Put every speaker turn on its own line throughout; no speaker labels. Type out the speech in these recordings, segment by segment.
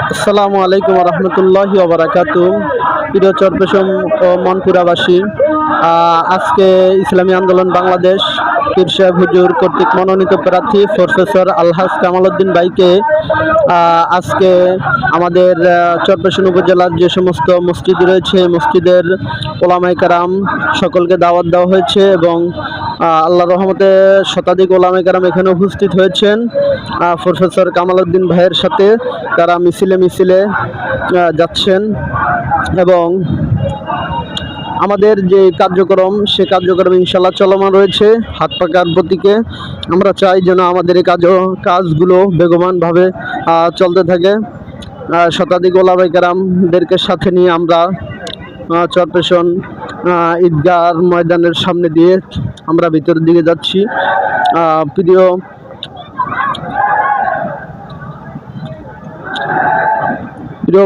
আসসালামু আলাইকুম রহমতুল্লাহি ওবরাকাতু। প্রিয় চরপেশম ও মনপুরাবাসী, আজকে ইসলামী আন্দোলন বাংলাদেশ পীর সাহেব হুজুর কর্তৃক মনোনীত প্রার্থী প্রফেসর আলহাজ কামাল উদ্দিন ভাইকে আজকে আমাদের চরপেশন উপজেলার যে সমস্ত মসজিদ রয়েছে মসজিদের ওলামায়ে কেরাম সকলকে দাওয়াত দেওয়া হয়েছে এবং আল্লাহর রহমতে শতাধিক ওলামায়ে কেরাম এখানে উপস্থিত হয়েছেন প্রফেসর কামাল উদ্দিন ভাইয়ের সাথে। তারা মিছিলে মিছিলে যাচ্ছেন এবং আমাদের যে কার্যক্রম সে কার্যক্রম ইনশাল্লাহ চলমান রয়েছে হাত পাকার প্রতীকে। আমরা চাই যেন আমাদের এই কাজগুলো বেগবানভাবে চলতে থাকে। শতাধিক ওলামায়ে কেরামদেরকে সাথে নিয়ে আমরা চরপেশন ঈদগাহ ময়দানের সামনে দিয়ে আমরা ভিতরের দিকে যাচ্ছি। প্রিয়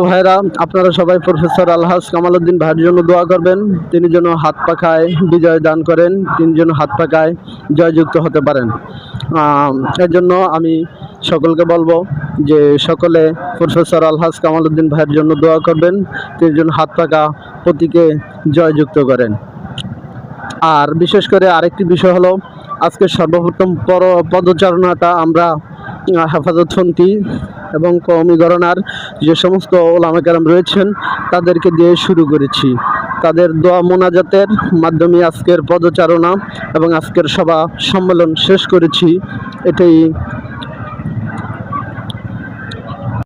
ভাইরা, আপনারা সবাই প্রফেসর আলহাজ কামাল উদ্দিন ভাইয়ের জন্য দোয়া করবেন। তিনি যেন হাত পাখায় বিজয় দান করেন, তিনি যেন হাত পাখায় জয়যুক্ত হতে পারেন। এর জন্য আমি সকলকে বলবো যে সকলে প্রফেসর আলহাজ কামাল উদ্দিন ভাইয়ের জন্য দোয়া করবেন, তিনি যেন হাত পাখা প্রতীকে জয়যুক্ত করেন। আর বিশেষ করে আরেকটি বিষয় হলো, আজকে সর্বপ্রথম পদচারণাটা আমরা হেফাজত সমিতি এবং কওমি গণনার যে সমস্ত ওলামায়ে কেরাম রয়েছেন তাদেরকে দিয়ে শুরু করেছি। তাদের দোয়া মোনাজাতের মাধ্যমে আজকের পদচারণা এবং আজকের সভা সম্মেলন শেষ করেছি। এটাই